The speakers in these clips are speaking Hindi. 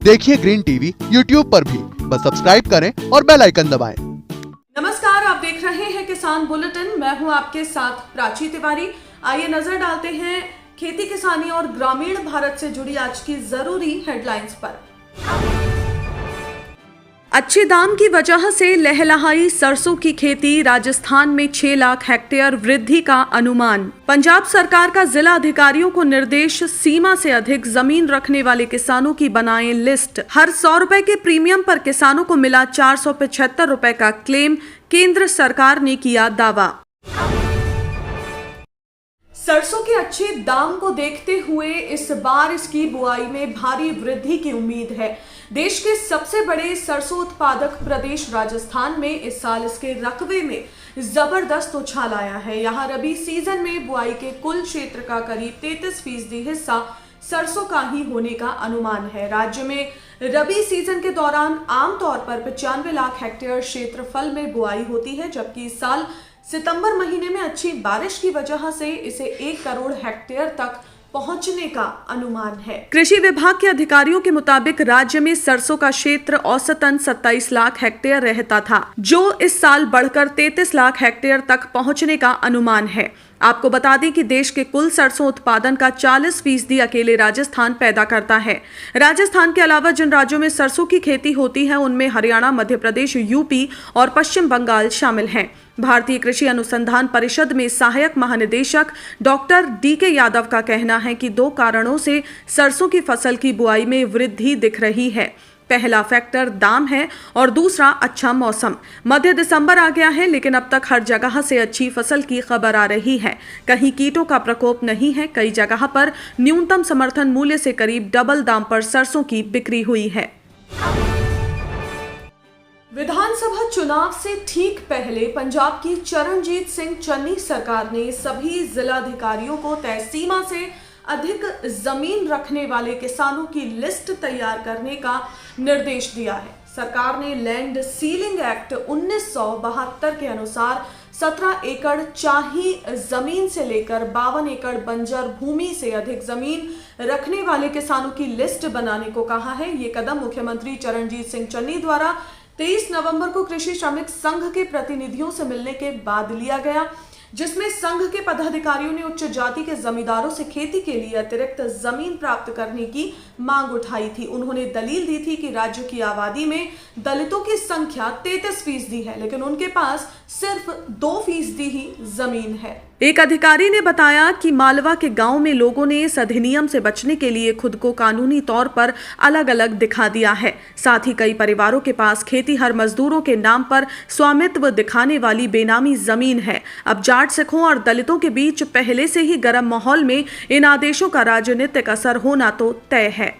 देखिए ग्रीन टीवी यूट्यूब पर भी, बस सब्सक्राइब करें और बेल आइकन दबाएं। नमस्कार, आप देख रहे हैं किसान बुलेटिन। मैं हूं आपके साथ प्राची तिवारी। आइए नजर डालते हैं खेती किसानी और ग्रामीण भारत से जुड़ी आज की जरूरी हेडलाइंस पर। अच्छे दाम की वजह से लहलहाई सरसों की खेती, राजस्थान में 6 लाख हेक्टेयर वृद्धि का अनुमान। पंजाब सरकार का जिला अधिकारियों को निर्देश, सीमा से अधिक जमीन रखने वाले किसानों की बनाएं लिस्ट। हर 100 रुपए के प्रीमियम पर किसानों को मिला 475 रुपए का क्लेम, केंद्र सरकार ने किया दावा। सरसों के अच्छे दाम को देखते हुए इस बार इसकी बुआई में भारी वृद्धि की उम्मीद है। देश के सबसे बड़े सरसों उत्पादक प्रदेश राजस्थान में इस साल इसके रकबे में जबरदस्त उछाल आया है। यहाँ रबी सीजन में बुआई के कुल क्षेत्र का करीब 33% हिस्सा सरसों का ही होने का अनुमान है। राज्य में रबी सीजन के दौरान आमतौर पर 95 लाख हेक्टेयर क्षेत्रफल में बुआई होती है, जबकि इस साल सितंबर महीने में अच्छी बारिश की वजह से इसे 1 करोड़ हेक्टेयर तक पहुंचने का अनुमान है। कृषि विभाग के अधिकारियों के मुताबिक राज्य में सरसों का क्षेत्र औसतन 27 लाख हेक्टेयर रहता था, जो इस साल बढ़कर 33 लाख हेक्टेयर तक पहुंचने का अनुमान है। आपको बता दें कि देश के कुल सरसों उत्पादन का 40% अकेले राजस्थान पैदा करता है। राजस्थान के अलावा जिन राज्यों में सरसों की खेती होती है उनमें हरियाणा, मध्य प्रदेश, यूपी और पश्चिम बंगाल शामिल हैं। भारतीय कृषि अनुसंधान परिषद में सहायक महानिदेशक डॉक्टर DK यादव का कहना है कि 2 कारणों से सरसों की फसल की बुआई में वृद्धि दिख रही है। पहला फैक्टर दाम है और दूसरा अच्छा मौसम। मध्य दिसंबर आ गया है, लेकिन अब तक हर जगह से अच्छी फसल की खबर आ रही है। कहीं कीटों का प्रकोप नहीं है, कई जगह पर न्यूनतम समर्थन मूल्य से करीब डबल दाम पर सरसों की बिक्री हुई है। विधानसभा चुनाव से ठीक पहले पंजाब की चरणजीत सिंह चन्नी सरकार ने सभी जिलाधिकारियों को तय सीमा से अधिक जमीन रखने वाले किसानों की लिस्ट तैयार करने का निर्देश दिया है। सरकार ने लैंड सीलिंग एक्ट 1972 के अनुसार 17 एकड़ चाही जमीन से लेकर 52 एकड़ बंजर भूमि से अधिक जमीन रखने वाले किसानों की लिस्ट बनाने को कहा है। ये कदम मुख्यमंत्री चरणजीत सिंह चन्नी द्वारा 23 नवंबर को कृषि श्रमिक संघ के प्रतिनिधियों से मिलने के बाद लिया गया, जिसमें संघ के पदाधिकारियों ने उच्च जाति के जमींदारों से खेती के लिए अतिरिक्त जमीन प्राप्त करने की मांग उठाई थी। उन्होंने दलील दी थी कि राज्य की आबादी में दलितों की संख्या 33% है, लेकिन उनके पास सिर्फ 2% ही जमीन है। एक अधिकारी ने बताया कि मालवा के गांव में लोगों ने इस अधिनियम से बचने के लिए खुद को कानूनी तौर पर अलग अलग दिखा दिया है। साथ ही कई परिवारों के पास खेतीहर मजदूरों के नाम पर स्वामित्व दिखाने वाली बेनामी जमीन है। अब जाट, सिखों और दलितों के बीच पहले से ही गर्म माहौल में इन आदेशों का राजनीतिक असर होना तो तय है।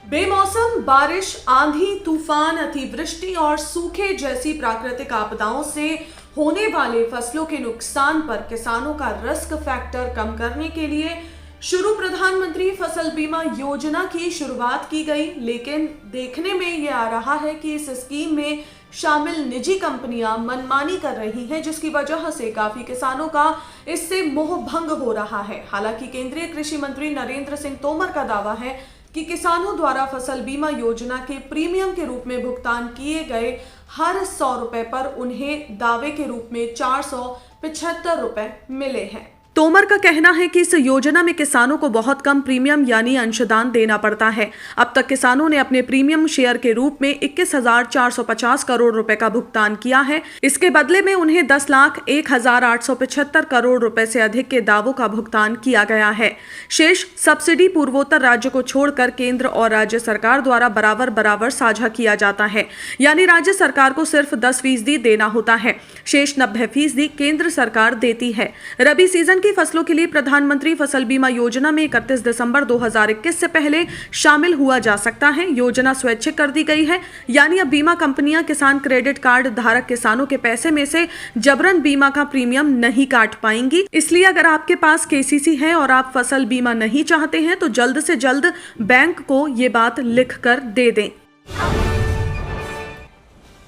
बेमौसम बारिश, आंधी, तूफान, अतिवृष्टि और सूखे जैसी प्राकृतिक आपदाओं से होने वाले फसलों के नुकसान पर किसानों का रिस्क फैक्टर कम करने के लिए शुरू प्रधानमंत्री फसल बीमा योजना की शुरुआत की गई, लेकिन देखने में ये आ रहा है कि इस स्कीम में शामिल निजी कंपनियां मनमानी कर रही हैं, जिसकी वजह से काफी किसानों का इससे मोह भंग हो रहा है। हालांकि केंद्रीय कृषि मंत्री नरेंद्र सिंह तोमर का दावा है कि किसानों द्वारा फसल बीमा योजना के प्रीमियम के रूप में भुगतान किए गए हर 100 रुपए पर उन्हें दावे के रूप में 475 रुपए मिले हैं। तोमर का कहना है कि इस योजना में किसानों को बहुत कम प्रीमियम यानी अंशदान देना पड़ता है। अब तक किसानों ने अपने प्रीमियम शेयर के रूप में 21,450 करोड़ रुपए का भुगतान किया है। इसके बदले में उन्हें 10,01,875 करोड़ रुपए से अधिक के दावों का भुगतान किया गया है। शेष सब्सिडी पूर्वोत्तर राज्य को छोड़कर केंद्र और राज्य सरकार द्वारा बराबर बराबर साझा किया जाता है, यानी राज्य सरकार को सिर्फ 10% देना होता है, शेष 90% केंद्र सरकार देती है। रबी सीजन की फसलों के लिए प्रधानमंत्री फसल बीमा योजना में 31 दिसंबर 2021 से पहले शामिल हुआ जा सकता है। योजना स्वैच्छिक कर दी गई है, यानी अब बीमा कंपनियां किसान क्रेडिट कार्ड धारक किसानों के पैसे में से जबरन बीमा का प्रीमियम नहीं काट पाएंगी। इसलिए अगर आपके पास KCC है और आप फसल बीमा नहीं चाहते हैं तो जल्द से जल्द बैंक को ये बात लिख कर दे दें।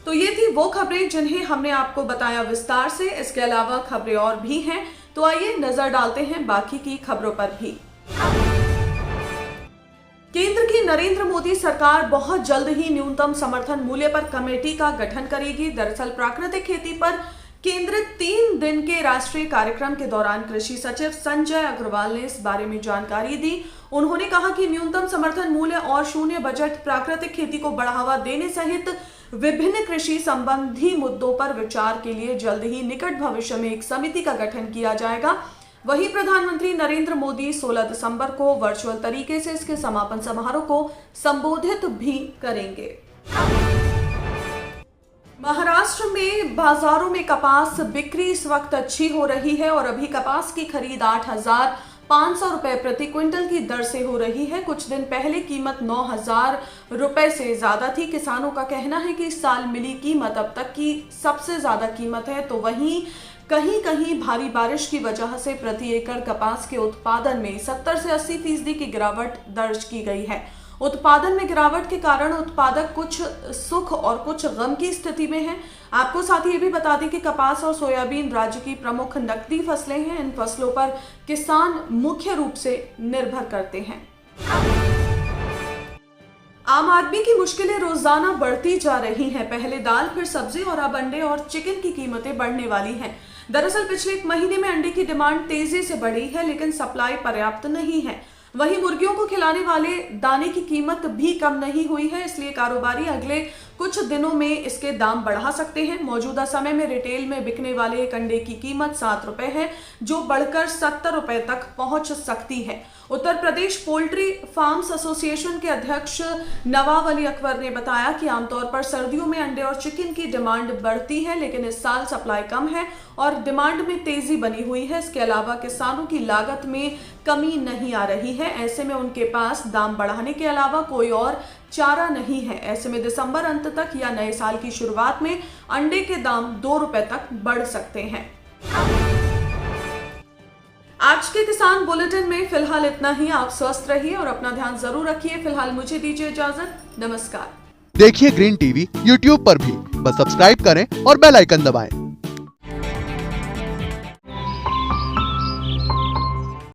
तो ये थी वो खबरें जिन्हें हमने आपको बताया विस्तार से। इसके अलावा खबरें और भी हैं, तो आइए नजर डालते हैं बाकी की खबरों पर भी। केंद्र की नरेंद्र मोदी सरकार बहुत जल्द ही न्यूनतम समर्थन मूल्य पर कमेटी का गठन करेगी। दरअसल प्राकृतिक खेती पर केंद्रित 3 दिन के राष्ट्रीय कार्यक्रम के दौरान कृषि सचिव संजय अग्रवाल ने इस बारे में जानकारी दी। उन्होंने कहा कि न्यूनतम समर्थन मूल्य और शून्य बजट प्राकृतिक खेती को बढ़ावा देने सहित विभिन्न कृषि संबंधी मुद्दों पर विचार के लिए जल्द ही निकट भविष्य में एक समिति का गठन किया जाएगा। वहीं प्रधानमंत्री नरेंद्र मोदी 16 दिसंबर को वर्चुअल तरीके से इसके समापन समारोह को संबोधित भी करेंगे। महाराष्ट्र में बाजारों में कपास बिक्री इस वक्त अच्छी हो रही है और अभी कपास की खरीद 8,500 रुपए प्रति क्विंटल की दर से हो रही है। कुछ दिन पहले कीमत 9,000 रुपए से ज्यादा थी। किसानों का कहना है कि इस साल मिली कीमत अब तक की सबसे ज्यादा कीमत है। तो वहीं कहीं कहीं भारी बारिश की वजह से प्रति एकड़ कपास के उत्पादन में 70 से 80% की गिरावट दर्ज की गई है। उत्पादन में गिरावट के कारण उत्पादक कुछ सुख और कुछ गम की स्थिति में हैं। आपको साथ ही ये भी बता दें कि कपास और सोयाबीन राज्य की प्रमुख नकदी फसलें हैं। इन फसलों पर किसान मुख्य रूप से निर्भर करते हैं। आम आदमी की मुश्किलें रोजाना बढ़ती जा रही हैं। पहले दाल, फिर सब्जी और अब अंडे और चिकन की कीमतें बढ़ने वाली हैं। दरअसल पिछले 1 महीने में अंडे की डिमांड तेजी से बढ़ी है, लेकिन सप्लाई पर्याप्त नहीं है। वहीं मुर्गियों को खिलाने वाले दाने की कीमत भी कम नहीं हुई है, इसलिए कारोबारी अगले कुछ दिनों में इसके दाम बढ़ा सकते हैं। मौजूदा समय में रिटेल में बिकने वाले एक अंडे की कीमत 7 रुपए है, जो बढ़कर 70 रुपए तक पहुंच सकती है। Uttar Pradesh poultry farms association के अध्यक्ष नवाब अली अकबर ने बताया कि आमतौर पर सर्दियों में अंडे और चिकन की डिमांड बढ़ती है, लेकिन इस साल सप्लाई कम है और डिमांड में तेजी बनी हुई है। इसके अलावा किसानों की लागत में कमी नहीं आ रही है। ऐसे में उनके पास दाम बढ़ाने के अलावा कोई और चारा नहीं है। ऐसे में दिसंबर अंत तक या नए साल की शुरुआत में अंडे के दाम 2 रुपए तक बढ़ सकते हैं। आज के किसान बुलेटिन में फिलहाल इतना ही। आप स्वस्थ रहिए और अपना ध्यान जरूर रखिए। फिलहाल मुझे दीजिए इजाजत। नमस्कार। देखिए ग्रीन टीवी यूट्यूब पर भी, बस सब्सक्राइब करें और बेल आइकन दबाएं।